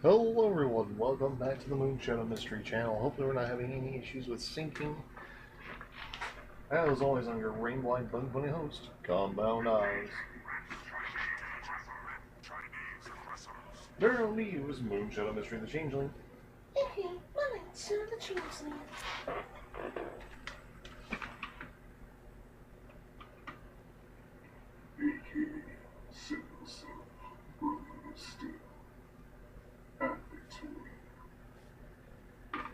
Hello everyone, welcome back to the Moonshadow Mystery channel. Hopefully we're not having any issues with syncing. As always, I'm your rain-blind bug bunny host, Compound Eyes. Darren Leaves, Moonshadow Mystery the Changeling. Hey, my name's the Changeling.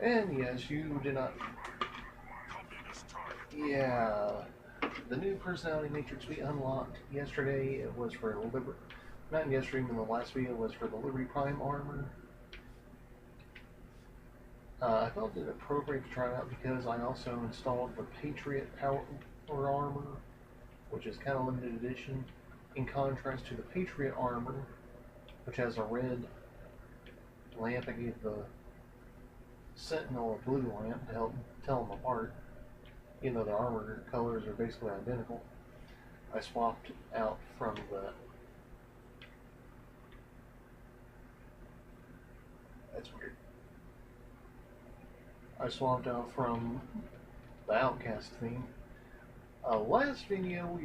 And yes, you did not... Yeah, the new personality matrix we unlocked yesterday, it was for Liberty... Not yesterday, but the last video was for the Liberty Prime armor. I felt it appropriate to try it out because I also installed the Patriot Power armor, which is kind of limited edition, in contrast to the Patriot armor, which has a red lamp. I gave the Sentinel a blue lamp to help tell them apart, even though the armor colors are basically identical. I swapped out from the... That's weird. I swapped out from the Outcast theme. Last video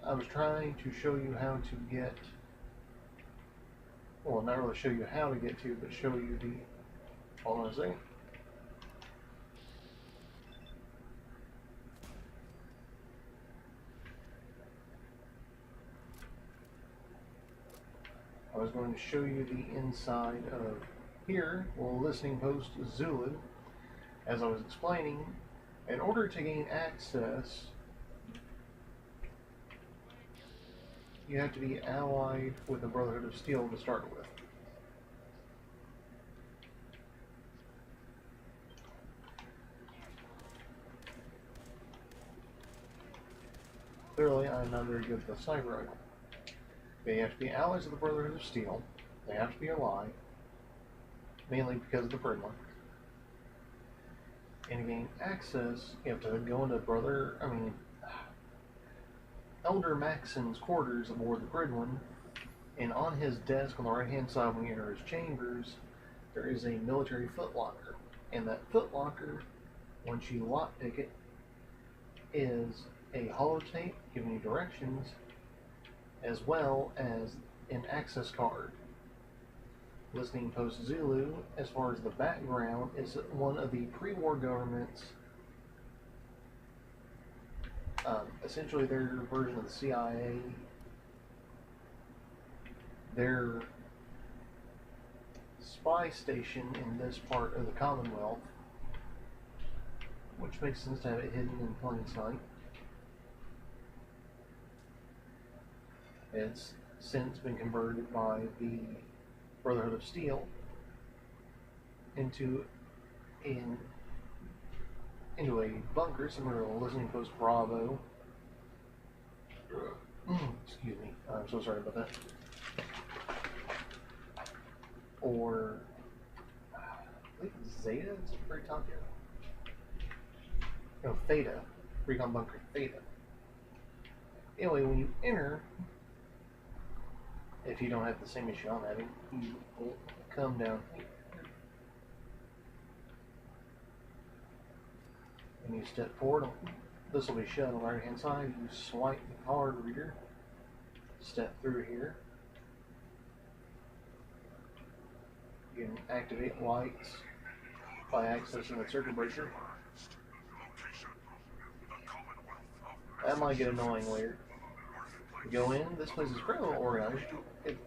I was trying to show you how to get, well, not really show you how to get to, but show you the, hold on a second. I was going to show you the inside of here, well, listening post Zulu. As I was explaining, in order to gain access, you have to be allied with the Brotherhood of Steel to start with. Clearly, I'm not very good at the cyber. They have to be allies of the Brotherhood of Steel. They have to be allied, mainly because of the Prisma. And to gain access, you have to go into Elder Maxon's quarters aboard the Gridwin, and on his desk on the right-hand side when you enter his chambers, there is a military footlocker. And that footlocker, once you lockpick it, is a holotape giving you directions, as well as an access card. Listening post Zulu, as far as the background, is one of the pre-war governments. Essentially their version of the CIA. Their spy station in this part of the Commonwealth, which makes sense to have it hidden in plain sight. It's since been converted by the Brotherhood of Steel into a bunker similar to a listening post Bravo. Excuse me, I'm so sorry about that. Or I think Zeta is at the very top here. No, Theta. Recon Bunker Theta. Anyway, when you enter, if you don't have the same issue I'm having, you will come down here. And you step forward. This will be shut on the right hand side. You swipe the card reader. Step through here. You can activate lights by accessing the circuit breaker. That might get annoying later. Go in. This place is pretty well organized.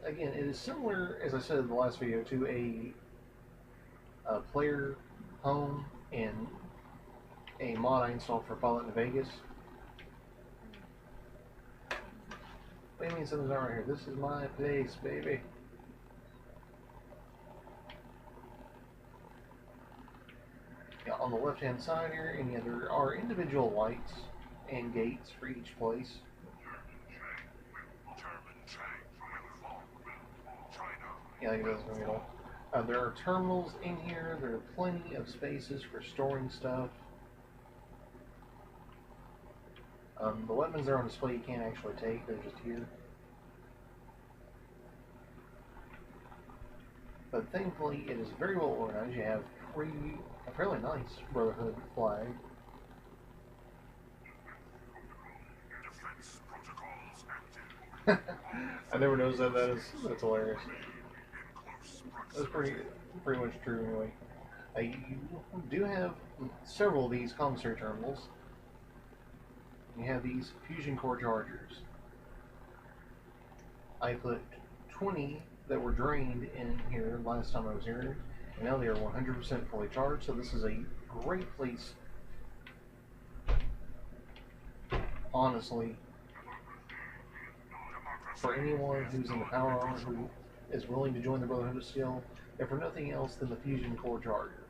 Again, it is similar, as I said in the last video, to a player home in a mod I installed for Fallout New Vegas. What do you mean something's not right here? This is my place, baby. Yeah, on the left-hand side here, and yeah, there are individual lights and gates for each place. Yeah, it does very well. There are terminals in here. There are plenty of spaces for storing stuff. The weapons that are on display you can't actually take, they're just here. But thankfully, it is very well organized. You have a fairly nice Brotherhood flag. I never noticed that. That's hilarious. That's pretty much true anyway. You do have several of these commissary terminals. You have these fusion core chargers. I put 20 that were drained in here last time I was here, and now they are 100% fully charged, so this is a great place, honestly, for anyone who's in the power armor who is willing to join the Brotherhood of Steel, and for nothing else than the fusion core charger.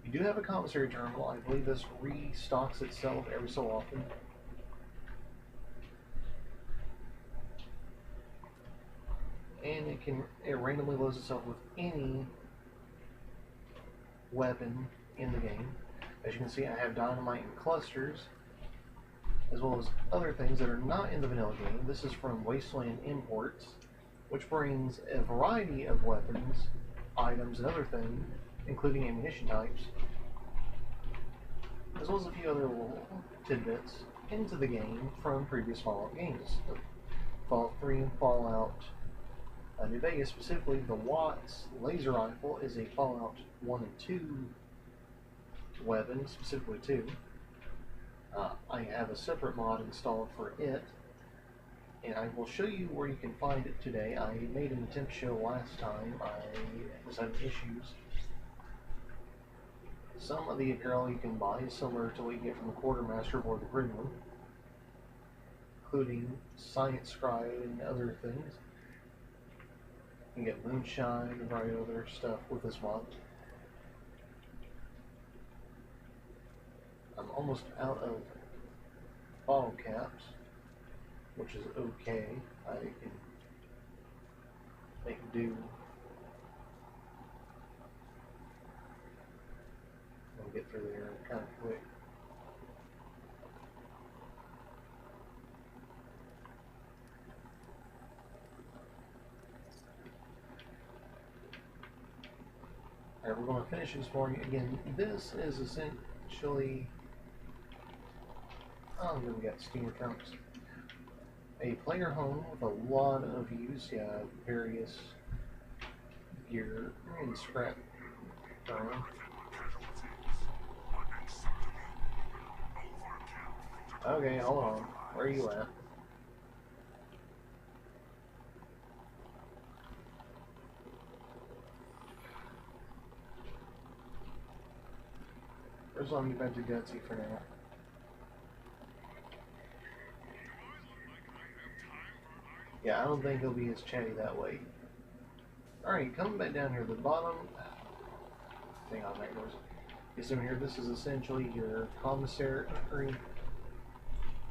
You do have a commissary terminal. I believe this restocks itself every so often. And it randomly loads itself with any weapon in the game. As you can see, I have dynamite in clusters, as well as other things that are not in the vanilla game. This is from Wasteland Imports, which brings a variety of weapons, items, and other things, including ammunition types, as well as a few other little tidbits into the game from previous Fallout games. Fallout 3 and Fallout New Vegas, specifically, the Watts laser rifle is a Fallout 1 and 2 weapon, specifically 2. I have a separate mod installed for it, and I will show you where you can find it today. I made an attempt to show last time. I was having issues. Some of the apparel you can buy is similar to what you get from the Quartermaster or the Gridman, including Science Scribe and other things. You can get moonshine and variety of other stuff with this mod. I'm almost out of bottle caps, which is okay. I can make do. I'll get through there kind of quick. Alright, we're going to finish this morning. Again, this is essentially, we got Steam accounts. A player home with a lot of use. You have various gear and scrap throwing. Okay, hold on. Where are you at? First one, you've been too gutsy for now. Yeah, I don't think he'll be as chatty that way. Alright, coming back down here, the bottom. Hang on, that goes. Yes, in here, this is essentially your commissary.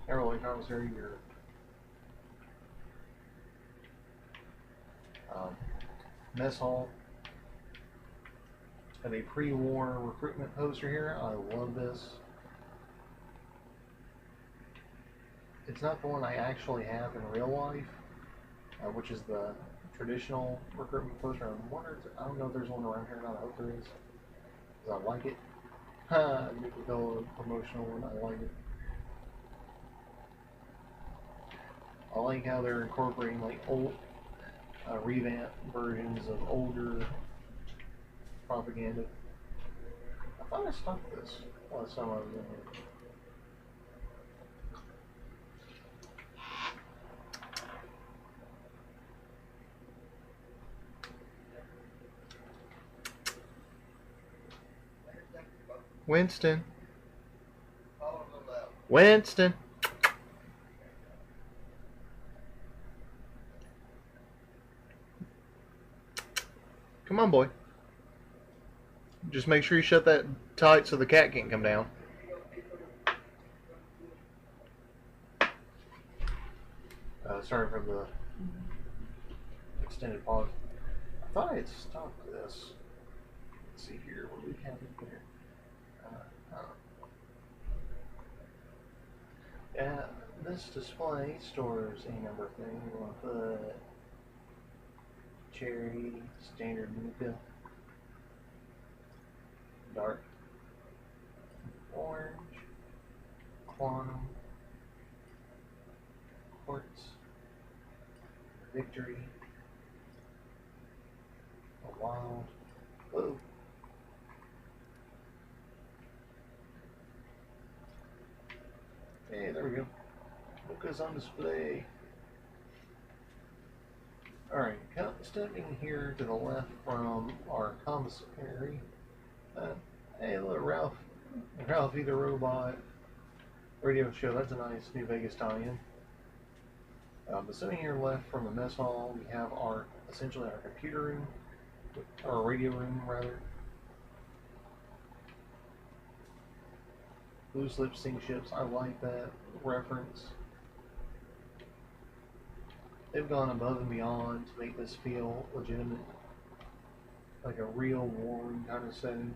Not really commissary, your mess hall. Have a pre-war recruitment poster here. I love this. It's not the one I actually have in real life, which is the traditional recruitment poster. I don't know if there's one around here or not. I hope there is, because I like it. Ha! Nicola promotional one. I like it. I like how they're incorporating like old, revamped versions of older propaganda. I thought I stopped this last time I was in here. Winston. Winston. Come on, boy. Just make sure you shut that tight so the cat can't come down. Sorry for the extended pause. I thought I had stopped this. Let's see here. What do we have in here? Yeah, this display stores a number of things. We want to put cherry, standard Nuka, dark orange, quantum, quartz, victory, a wild, whoa. Hey, there we go. Nuka's on display. Alright, stepping here to the left from our commissary. Hey, look, Ralphie the Robot radio show. That's a nice New Vegas tie-in. But sitting here left from the mess hall, we have essentially our computer room, or radio room rather. Loose lip sync ships. I like that reference. They've gone above and beyond to make this feel legitimate, like a real war room kind of setting.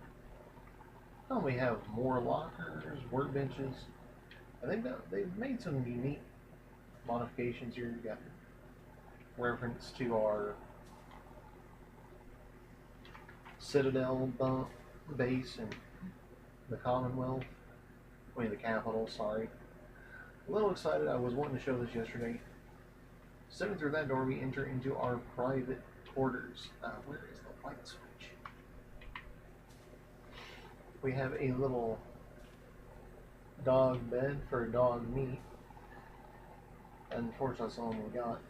Oh, we have more lockers, workbenches. I think that they've made some unique modifications here. You got reference to our Citadel base and the Commonwealth. I mean the capital, sorry. A little excited. I was wanting to show this yesterday. Stepping through that door, we enter into our private quarters. Where is the light switch? We have a little dog bed for dog meat. Unfortunately, that's the one we got.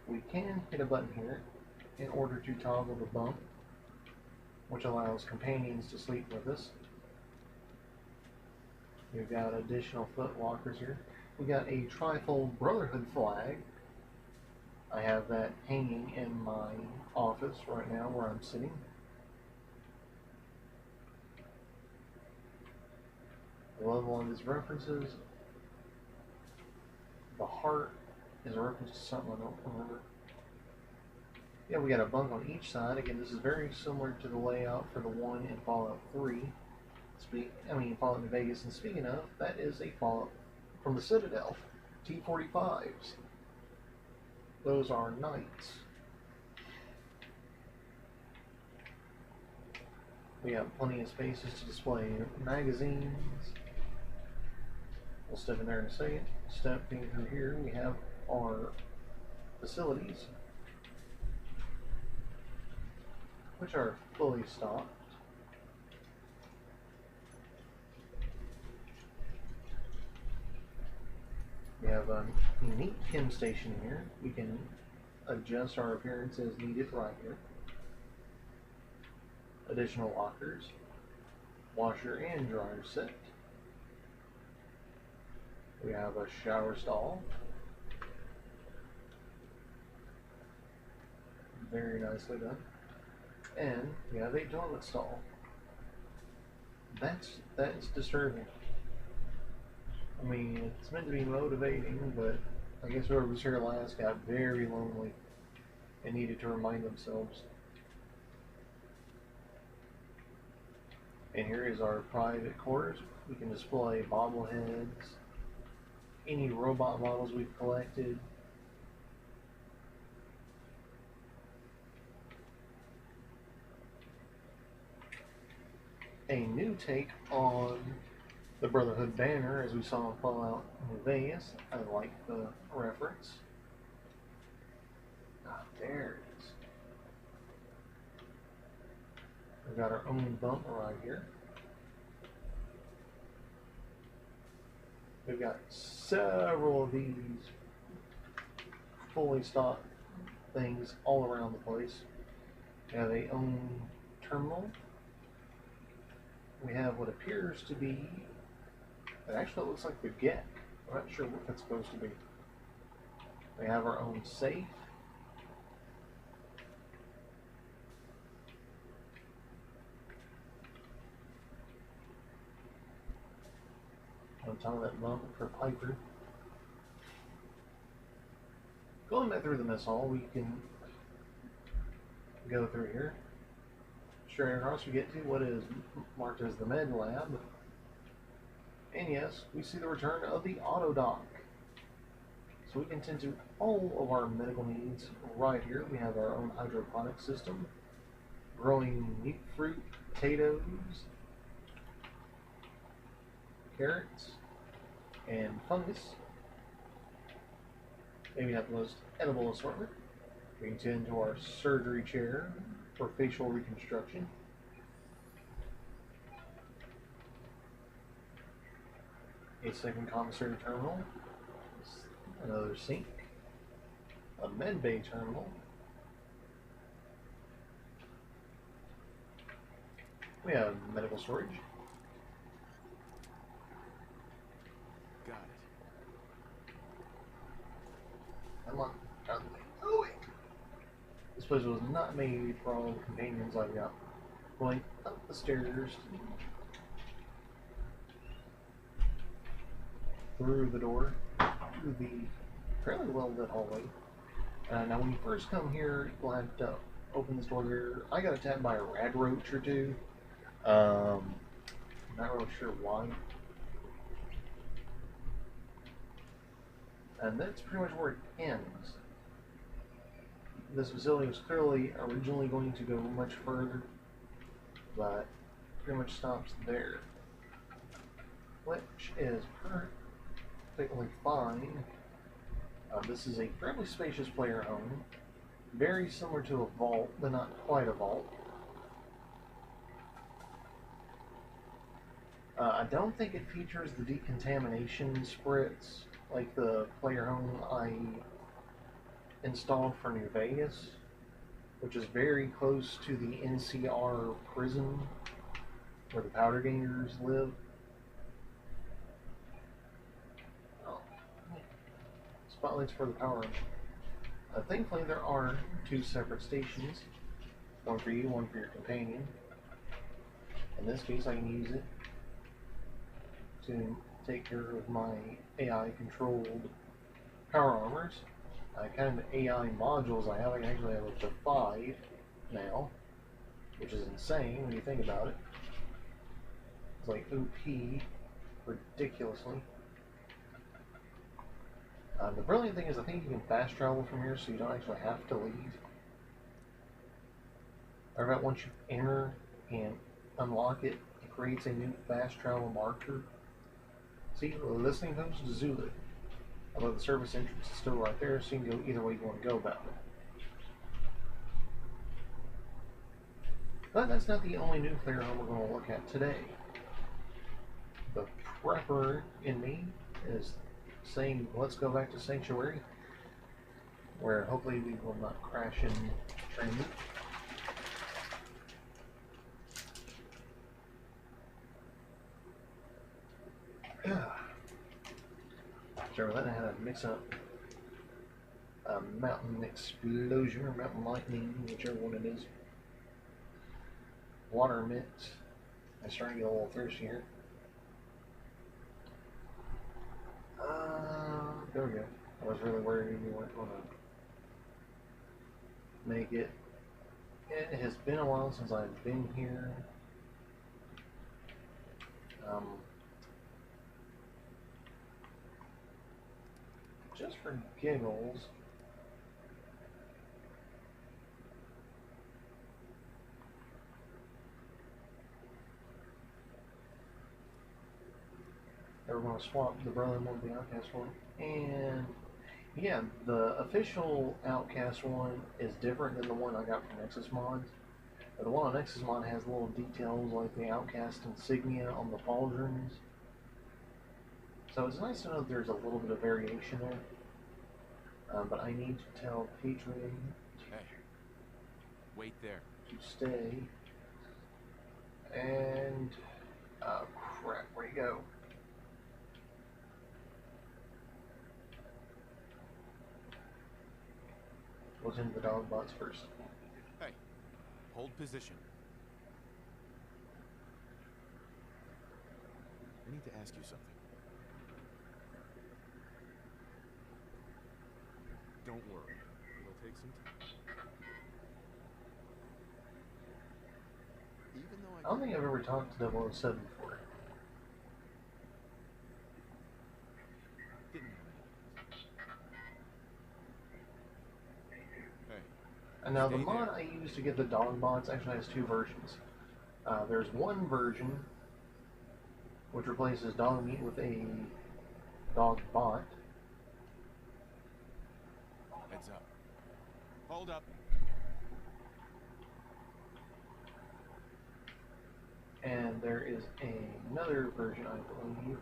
We can hit a button here in order to toggle the bunk, which allows companions to sleep with us. We've got additional foot lockers here. We got a trifold Brotherhood flag. I have that hanging in my office right now where I'm sitting. I love all of these references. The heart is a reference to something I don't remember. Yeah, we got a bunk on each side. Again, this is very similar to the layout for the one in Fallout 3. Fallout New Vegas. And speaking of, that is a Fallout from the Citadel, T-45s. Those are knights. We have plenty of spaces to display magazines. We'll step in there in a second. Stepping through here, we have our facilities, which are fully stocked. We have a unique chem station here. We can adjust our appearance as needed right here. Additional lockers, washer and dryer set. We have a shower stall. Very nicely done. And we have a toilet stall. That's disturbing. I mean, it's meant to be motivating, but I guess whoever was here last got very lonely and needed to remind themselves. And here is our private quarters. We can display bobbleheads, any robot models we've collected. A new take on the Brotherhood banner, as we saw in Fallout New Vegas. I like the reference. Ah, there it is. We've got our own bump right here. We've got several of these fully stocked things all around the place. We have a own terminal. We have what appears to be, it actually looks like the GEC. I'm not sure what that's supposed to be. We have our own safe. On top of that bump for Piper. Going back through the mess hall, we can go through here. Straight across we get to what is marked as the med lab. And yes, we see the return of the auto dock. So we can tend to all of our medical needs right here. We have our own hydroponic system, growing meat, fruit, potatoes, carrots, and fungus. Maybe not the most edible assortment. We can tend to our surgery chair for facial reconstruction. A second commissary terminal, another sink, a med bay terminal, we have medical storage. Got it. Come on, out of the way. Oh wait! This place was not made for all the companions I've got. Going up the stairs, through the door, to the fairly well lit hallway. Now when you first come here, you'll have to open this door here. I got attacked by a rad roach or two. I'm not really sure why. And that's pretty much where it ends. This facility was clearly originally going to go much further, but pretty much stops there. Which is perfectly fine. This is a fairly spacious player home. Very similar to a vault, but not quite a vault. I don't think it features the decontamination spritz like the player home I installed for New Vegas, which is very close to the NCR prison where the powder gangers live. Oh. Spotlights for the power. Thankfully, there are two separate stations, one for you, one for your companion. In this case, I can use it to take care of my AI-controlled power armors. Kind of AI modules I have. I actually have up to 5 now, which is insane when you think about it. It's like OP, ridiculously. The brilliant thing is I think you can fast travel from here, so you don't actually have to leave. Or about once you enter and unlock it, it creates a new fast travel marker. See, listening post to Zulu. Although the service entrance is still right there, so you can go either way you want to go about it. But that's not the only nuclear home we're going to look at today. The prepper in me is saying, let's go back to Sanctuary, where hopefully we will not crash in training. Sorry, I had to mix up a mountain explosion or mountain lightning, whichever one it is. Water mix. I'm starting to get a little thirsty here. There we go. I was really worried we weren't going to make it. It has been a while since I've been here. Just for giggles, we're going to swap the Berlin one with the Outcast one. And yeah, the official Outcast one is different than the one I got from Nexus Mods. But the one on Nexus Mod has little details like the Outcast insignia on the pauldrons. So it's nice to know that there's a little bit of variation there. But I need to tell Patreon wait there. to stay. And oh crap, where'd he go? Goes into the dog box first. Hey, hold position. I need to ask you something. Don't worry, it'll take some time. Even though I don't think I've ever talked to 007 before. didn't have any. And now the Stay mod there. I used to get the dog bots actually has two versions. There's one version which replaces dog meat with a dog bot. Heads up. Hold up. And there is another version, I believe.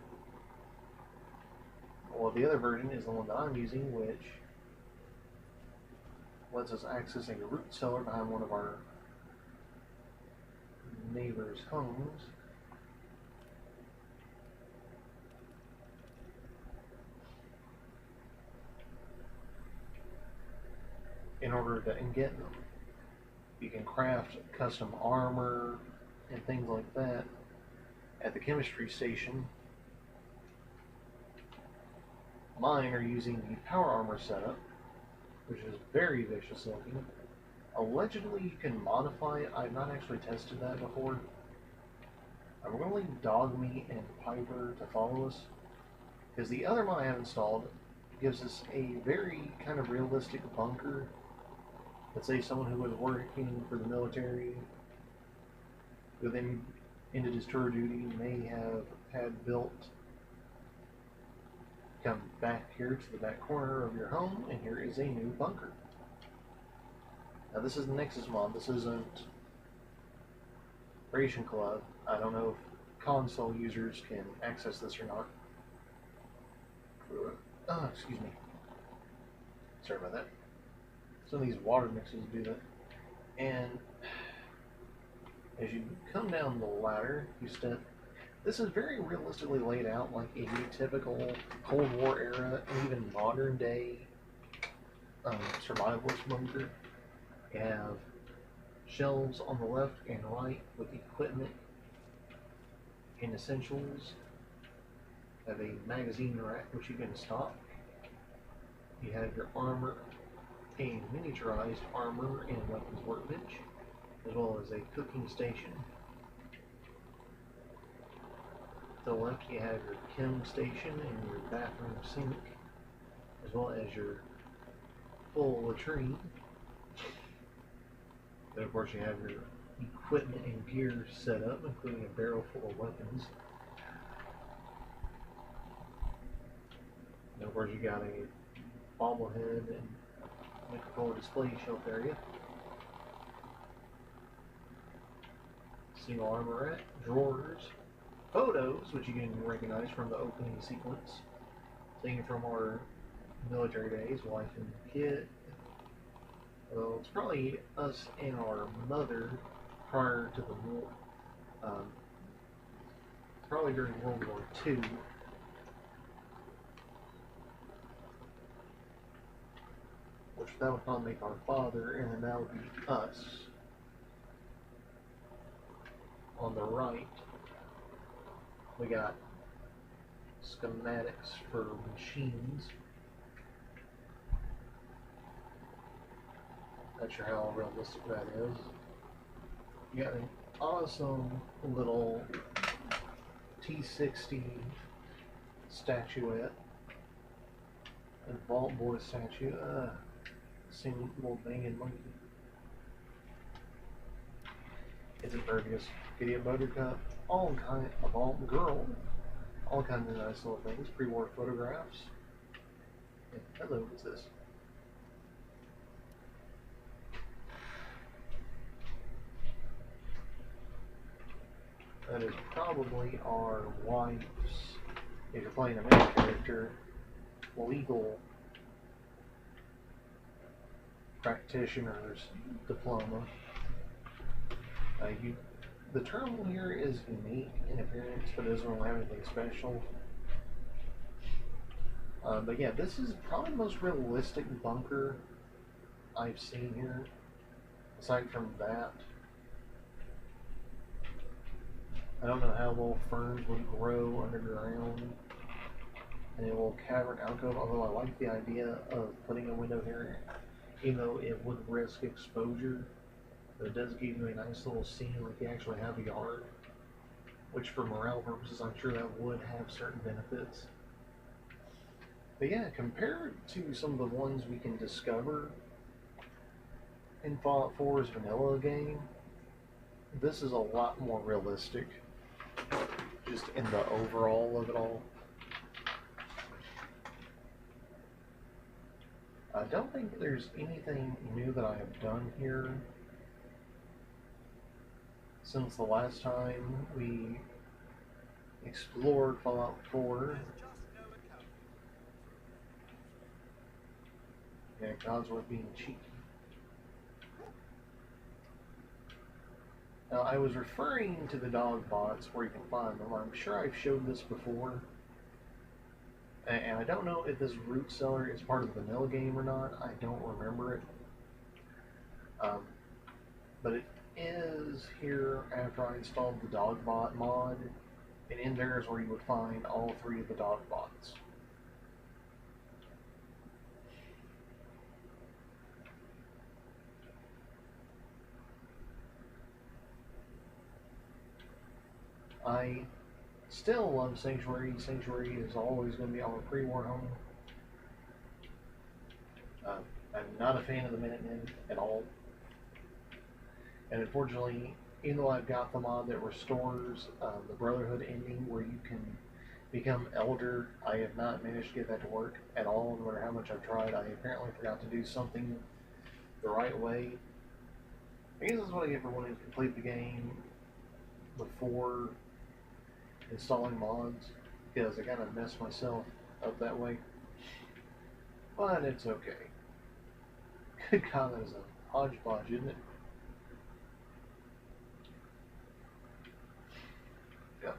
Well, the other version is the one that I'm using, which lets us access a root cellar behind one of our neighbors' homes. In order to get them. You can craft custom armor and things like that at the chemistry station. Mine are using the power armor setup, which is very vicious looking. Allegedly, you can modify it. I've not actually tested that before. I'm going to leave Dogmeat and Piper to follow us, because the other mod I have installed gives us a very kind of realistic bunker. Let's say someone who was working for the military, who then ended his tour duty, may have had built. Come back here to the back corner of your home, and here is a new bunker. Now this is the Nexus mod. This isn't Creation Club. I don't know if console users can access this or not. Oh, excuse me. Sorry about that. Some of these water mixes do that. And as you come down the ladder, you step. This is very realistically laid out like a typical Cold War era and even modern day survivalist bunker. You have shelves on the left and right with equipment and essentials. You have a magazine rack which you can stock. You have your armor, a miniaturized armor and weapons workbench, as well as a cooking station. To the left you have your chem station and your bathroom sink, as well as your full latrine. Then of course you have your equipment and gear set up, including a barrel full of weapons. And of course you got a bobblehead and microcontroller display shelf area. Single armor rack, drawers, photos, which you can recognize from the opening sequence, taken from our military days, wife and kid. Well, it's probably us and our mother prior to the war, probably during World War II. Which that would probably make our father, and then that would be us. On the right, we got schematics for machines. Not sure how realistic that is. You got an awesome little T60 statuette, a Vault Boy statue. Same little banging monkey. It's impervious. Gideon Buttercup, all kind of all girl, all kinds of nice little things. Pre-war photographs. And hello, what's this? That is probably our wife's, if you're playing a main character, legal practitioner's diploma. The terminal here is unique in appearance, but it doesn't really have anything special. But yeah, this is probably the most realistic bunker I've seen here. Aside from that, I don't know how well ferns would grow underground in a little cavern alcove, although I like the idea of putting a window here, even though it would risk exposure. But it does give you a nice little scene like you actually have a yard, which for morale purposes I'm sure that would have certain benefits. But yeah, compared to some of the ones we can discover in Fallout 4's vanilla game, this is a lot more realistic, just in the overall of it all. I don't think there's anything new that I have done here since the last time we explored Fallout 4. Yeah, God's worth being cheeky. Now, I was referring to the dog bots where you can find them. I'm sure I've showed this before. And I don't know if this root cellar is part of the vanilla game or not. I don't remember it. But it is here after I installed the dogbot mod. And in there is where you would find all 3 of the dogbots. I still love Sanctuary. Sanctuary is always going to be our pre-war home. I'm not a fan of the Minutemen at all. And unfortunately, even though I've got the mod that restores the Brotherhood ending where you can become Elder, I have not managed to get that to work at all, no matter how much I've tried. I apparently forgot to do something the right way. I guess that's what I get for wanting to complete the game before installing mods, because I kind of messed myself up that way. But it's okay. Good God, that is a hodgepodge, isn't it? Yeah.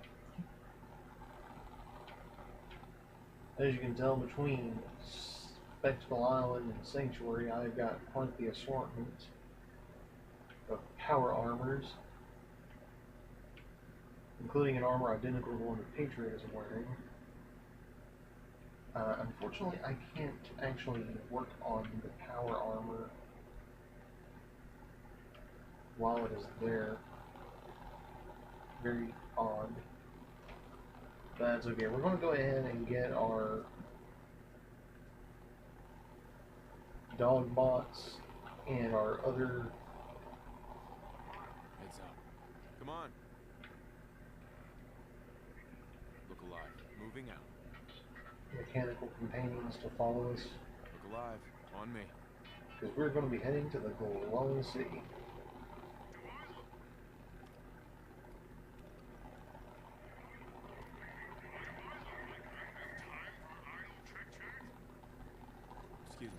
As you can tell, between Spectacle Island and Sanctuary, I've got quite the assortment of power armors, including an armor identical to the one that Patriot is wearing. Unfortunately, I can't actually work on the power armor while it is there. Very odd. That's okay. We're going to go ahead and get our dog bots and our other... Heads up. Come on. Look alive. Moving out. mechanical companions to follow us. Look alive. On me. Because we're going to be heading to the glowing sea. Excuse me.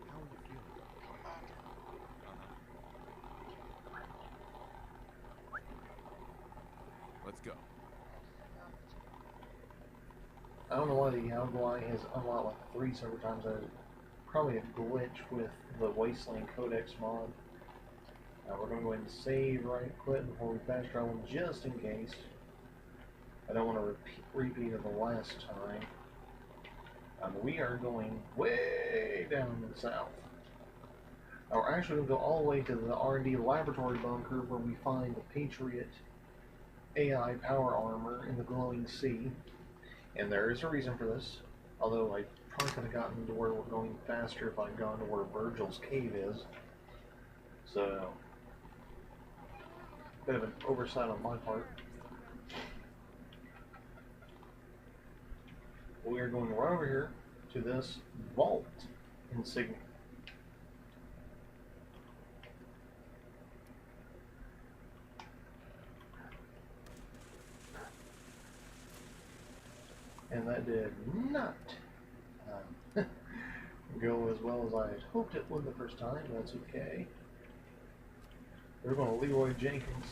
How are you feeling? Let's go. I don't know why the Algoi has unlocked like 3 several times. There's probably a glitch with the Wasteland Codex mod. We're going to go ahead and save right quick before we fast travel just in case. I don't want to repeat of the last time. We are going way down in the south. We're actually going to go all the way to the R&D laboratory bunker where we find the Patriot AI power armor in the glowing sea. And there is a reason for this. Although I probably could have gotten to where we're going faster if I'd gone to where Virgil's cave is. So, bit of an oversight on my part. We are going right over here to this vault insignia. And that did not go as well as I had hoped it would the first time. That's okay. We're going to Leroy Jenkins.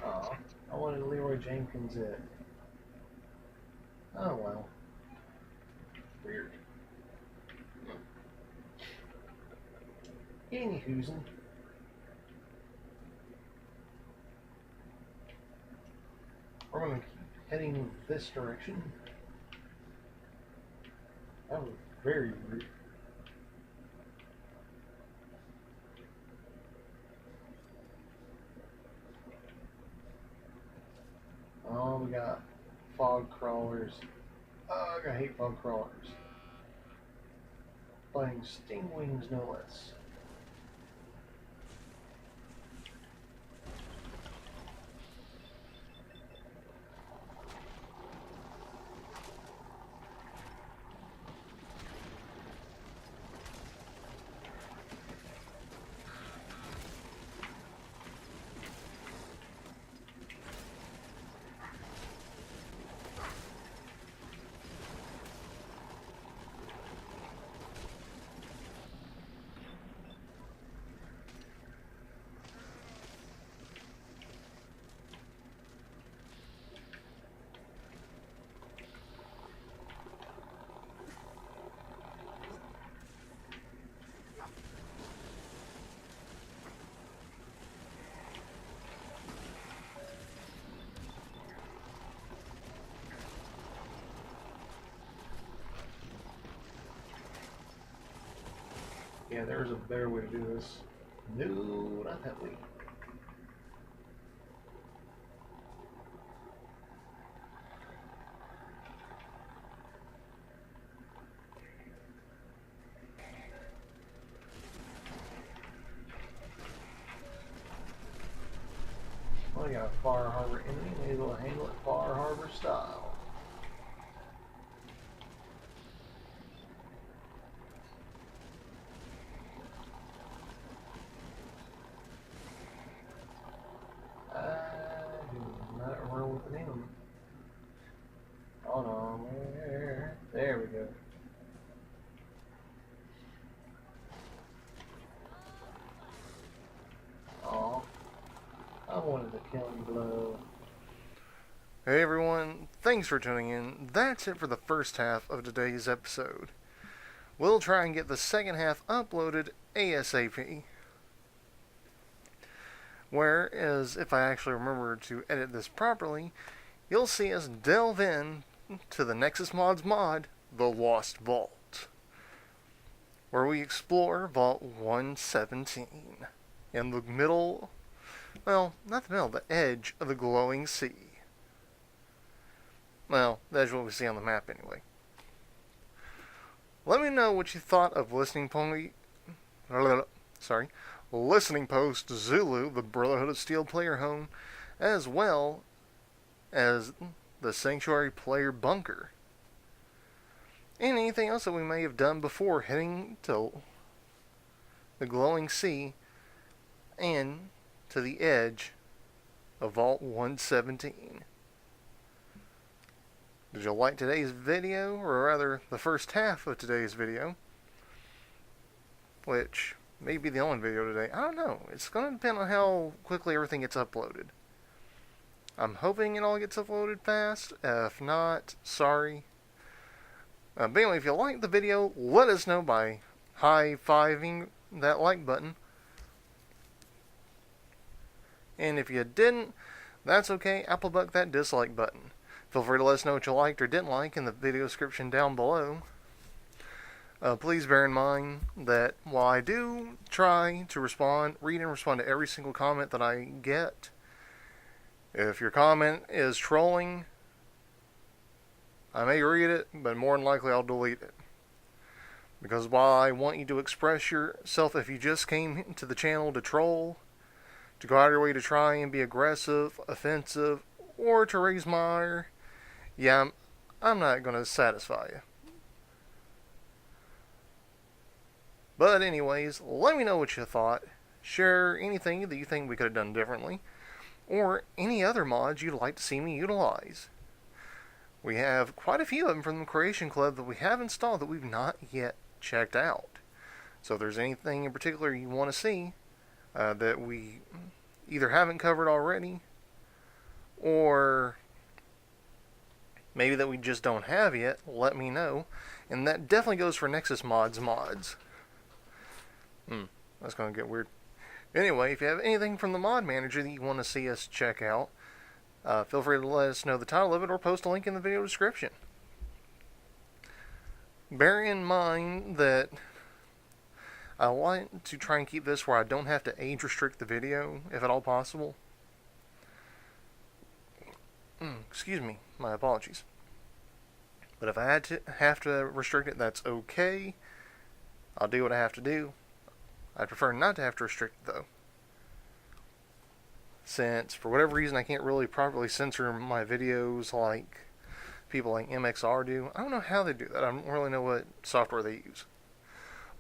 I wanted Leroy Jenkins it. Oh well. Weird. Anywhoozin'. we're going to keep heading this direction. That was very rude. Oh, we got fog crawlers. Ugh, I hate fog crawlers. Playing stingwings, no less. Yeah, there's a better way to do this. No, not that way. Well, we got a Far Harbor enemy, maybe we'll handle it Far Harbor style. Hold on, there we go. Aw, I wanted to kill him blow. Hey everyone, thanks for tuning in. That's it for the first half of today's episode. We'll try and get the second half uploaded ASAP. Whereas, if I actually remember to edit this properly, you'll see us delve in to the Nexus Mods mod, The Lost Vault, where we explore Vault 117 in the middle, well, not the middle, the edge of the glowing sea. Well, that's what we see on the map anyway. Let me know what you thought of Listening Post Zulu, the Brotherhood of Steel player home, as well as the Sanctuary player bunker, and anything else that we may have done before heading to the glowing sea and to the edge of Vault 117. Did you like today's video, or rather the first half of today's video, which may be the only video today? I don't know. It's going to depend on how quickly everything gets uploaded. I'm hoping it all gets uploaded fast. If not, sorry. But anyway, if you liked the video, let us know by high-fiving that like button. And if you didn't, that's okay. Applebuck that dislike button. Feel free to let us know what you liked or didn't like in the video description down below. Please bear in mind that while I do try to read and respond to every single comment that I get, if your comment is trolling, I may read it, but more than likely I'll delete it. Because while I want you to express yourself, if you just came to the channel to troll, to go out of your way to try and be aggressive, offensive, or to raise my ire, yeah, I'm not going to satisfy you. But anyways, let me know what you thought. Share anything that you think we could have done differently, or any other mods you'd like to see me utilize. We have quite a few of them from the Creation Club that we have installed that we've not yet checked out. So if there's anything in particular you want to see that we either haven't covered already, or maybe that we just don't have yet, let me know. And that definitely goes for Nexus mods. That's going to get weird. Anyway, if you have anything from the mod manager that you want to see us check out, feel free to let us know the title of it or post a link in the video description. Bear in mind that I want to try and keep this where I don't have to age restrict the video, if at all possible. Excuse me, my apologies. But if I have to restrict it, that's okay. I'll do what I have to do. I'd prefer not to have to restrict it, though. Since, for whatever reason, I can't really properly censor my videos like people like MXR do. I don't know how they do that. I don't really know what software they use.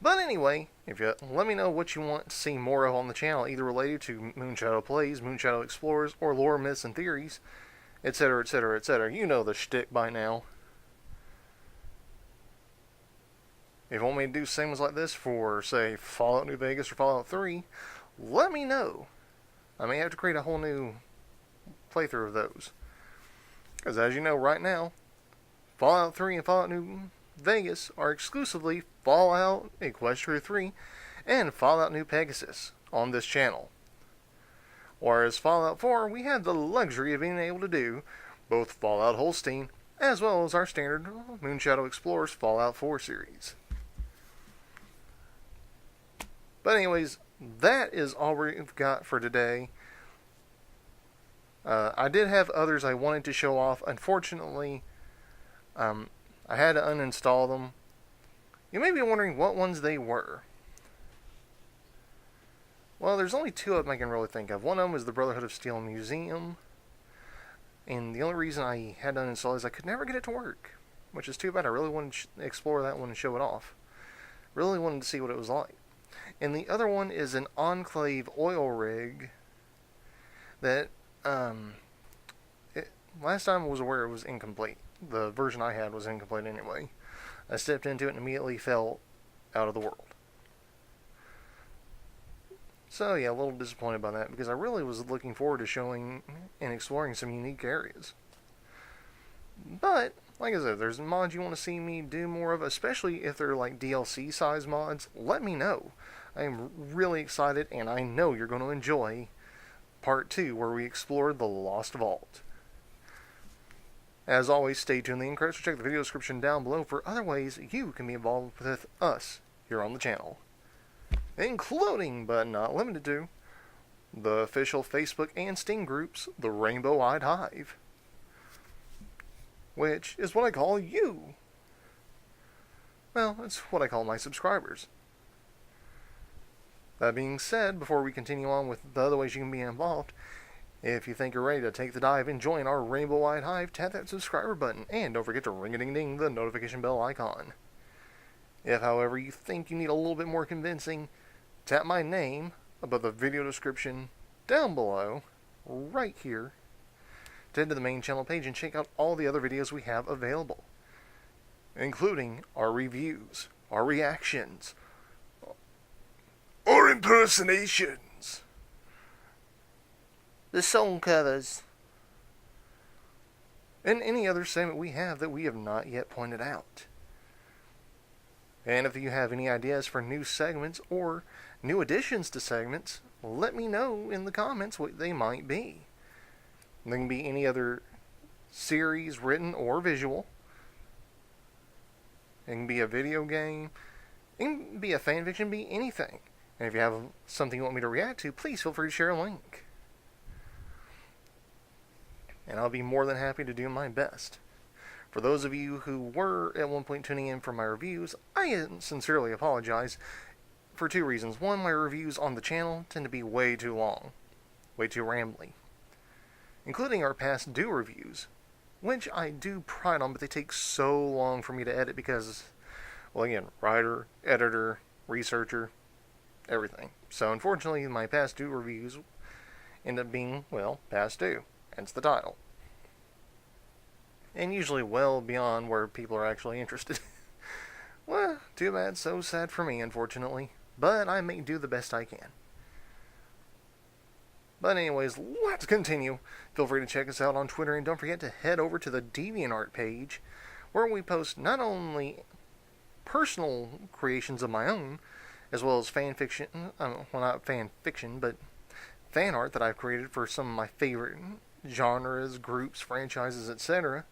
But anyway, if you let me know what you want to see more of on the channel, either related to Moonshadow Plays, Moonshadow Explores, or lore, myths, and theories, etc., etc., etc. You know the shtick by now. If you want me to do segments like this for, say, Fallout New Vegas or Fallout 3, let me know. I may have to create a whole new playthrough of those. Because as you know right now, Fallout 3 and Fallout New Vegas are exclusively Fallout Equestria 3 and Fallout New Pegasus on this channel. Whereas Fallout 4, we have the luxury of being able to do both Fallout Holstein as well as our standard Moonshadow Explorers Fallout 4 series. But anyways, that is all we've got for today. I did have others I wanted to show off. Unfortunately, I had to uninstall them. You may be wondering what ones they were. Well, there's only two of them I can really think of. One of them was the Brotherhood of Steel Museum. And the only reason I had to uninstall is I could never get it to work. Which is too bad. I really wanted to explore that one and show it off. Really wanted to see what it was like. And the other one is an Enclave oil rig that, last time I was aware it was incomplete. The version I had was incomplete anyway. I stepped into it and immediately fell out of the world. So yeah, a little disappointed by that because I really was looking forward to showing and exploring some unique areas. But, like I said, if there's mods you want to see me do more of, especially if they're like DLC size mods, let me know. I am really excited, and I know you're going to enjoy Part 2, where we explored the Lost Vault. As always, stay tuned and encourage to check the video description down below for other ways you can be involved with us here on the channel. Including, but not limited to, the official Facebook and Steam groups, the Rainbow-Eyed Hive. Which is what I call you. Well, it's what I call my subscribers. That being said, before we continue on with the other ways you can be involved, if you think you're ready to take the dive and join our Rainbow-Eyed Hive, tap that subscriber button, and don't forget to ring-a-ding-ding the notification bell icon. If, however, you think you need a little bit more convincing, tap my name above the video description down below, right here, to head to the main channel page and check out all the other videos we have available, including our reviews, our reactions, or impersonations, The song covers. and any other segment we have that we have not yet pointed out. And if you have any ideas for new segments or new additions to segments, let me know in the comments what they might be. There can be any other series, written or visual. It can be a video game. It can be a fanfiction, be anything. And if you have something you want me to react to, please feel free to share a link. And I'll be more than happy to do my best. For those of you who were at one point tuning in for my reviews, I sincerely apologize for two reasons. One, my reviews on the channel tend to be way too long, way too rambly, including our past due reviews, which I do pride on, but they take so long for me to edit because, well, again, writer, editor, researcher, everything. So unfortunately, my past due reviews end up being, well, past due, hence the title. And usually well beyond where people are actually interested. Well, too bad, so sad for me, unfortunately. But I may do the best I can. But anyways, let's continue. Feel free to check us out on Twitter, and don't forget to head over to the DeviantArt page, where we post not only personal creations of my own, as well as fan fiction, well, not fan fiction, but fan art that I've created for some of my favorite genres, groups, franchises, etc.,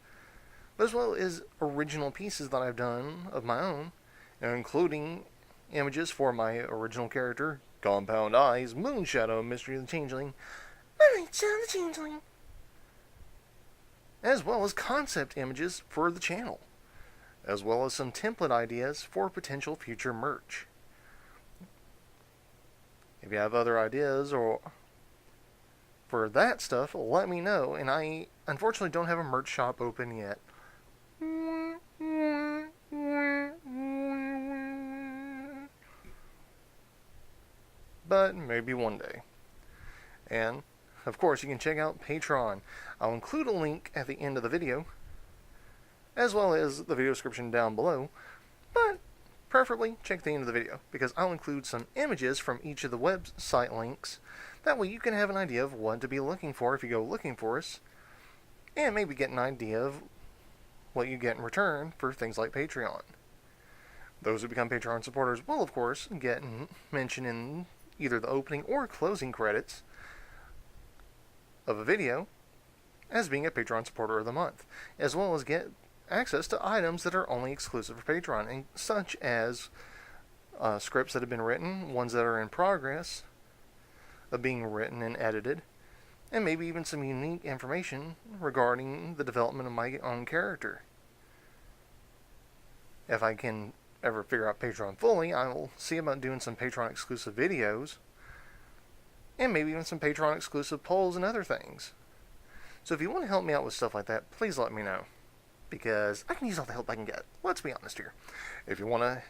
but as well as original pieces that I've done of my own, including images for my original character, Compound Eyes, Moonshadow Mystery of the Changeling, Moonshadow the Changeling. as well as concept images for the channel, as well as some template ideas for potential future merch. If you have other ideas or for that stuff, let me know. And I unfortunately don't have a merch shop open yet. But maybe one day. And of course, you can check out Patreon. I'll include a link at the end of the video, as well as the video description down below. But preferably check the end of the video, because I'll include some images from each of the website links. That way you can have an idea of what to be looking for if you go looking for us, and maybe get an idea of what you get in return for things like Patreon. Those who become Patreon supporters will, of course, get mentioned in either the opening or closing credits of a video as being a Patreon supporter of the month, as well as get access to items that are only exclusive for Patreon, and such as scripts that have been written, ones that are in progress of being written and edited, and maybe even some unique information regarding the development of my own character. If I can ever figure out Patreon fully, I will see about doing some Patreon exclusive videos, and maybe even some Patreon exclusive polls and other things. So if you want to help me out with stuff like that, please let me know, because I can use all the help I can get. Let's be honest here. If you want to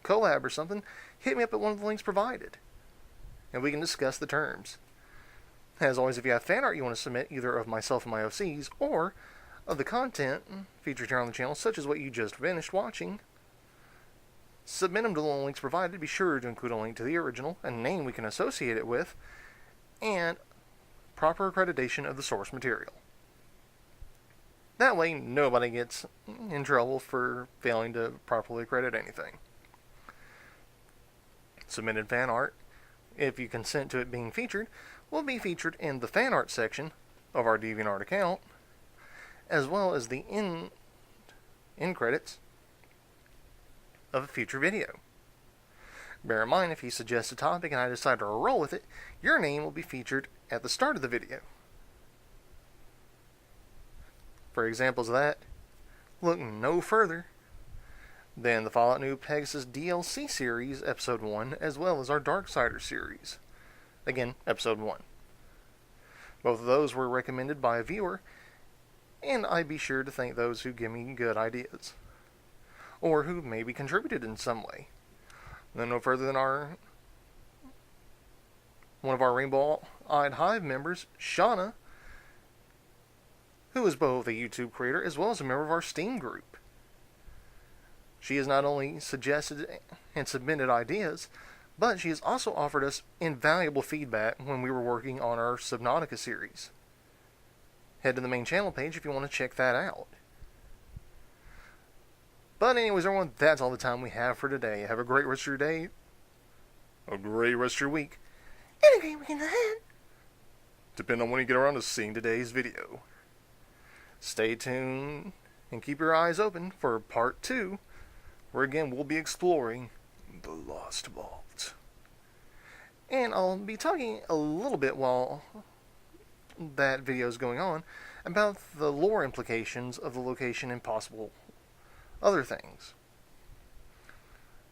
collab or something, hit me up at one of the links provided, and we can discuss the terms. As always, if you have fan art you want to submit, either of myself and my OCs, or of the content featured here on the channel, such as what you just finished watching, submit them to the links provided. Be sure to include a link to the original, a name we can associate it with, and proper accreditation of the source material. That way, nobody gets in trouble for failing to properly accredit anything. Submitted fan art, if you consent to it being featured, will be featured in the fan art section of our DeviantArt account, as well as the end credits of a future video. Bear in mind, if you suggest a topic and I decide to roll with it, your name will be featured at the start of the video. For examples of that, look no further than the Fallout New Pegasus DLC series, Episode 1, as well as our Darksiders series. Again, Episode 1. Both of those were recommended by a viewer, and I be sure to thank those who give me good ideas, or who maybe contributed in some way. Then no further than one of our Rainbow-Eyed Hive members, Shauna, who is both a YouTube creator as well as a member of our Steam group. She has not only suggested and submitted ideas, but she has also offered us invaluable feedback when we were working on our Subnautica series. Head to the main channel page if you want to check that out. But anyways, everyone, that's all the time we have for today. Have a great rest of your day, a great rest of your week, And a great weekend ahead. depending on when you get around to seeing today's video. Stay tuned and keep your eyes open for part 2, where again we'll be exploring the Lost Vault. And I'll be talking a little bit while that video is going on about the lore implications of the location and possible other things.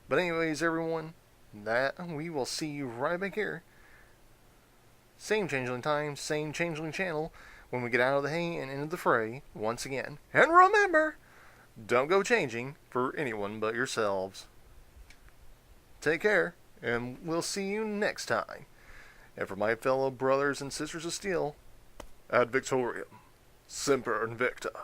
But anyways, everyone, that we will see you right back here. Same Changeling time, same Changeling channel, when we get out of the hay and into the fray once again. And remember, don't go changing for anyone but yourselves. Take care, and we'll see you next time. And for my fellow brothers and sisters of steel, ad victoriam, semper invicta.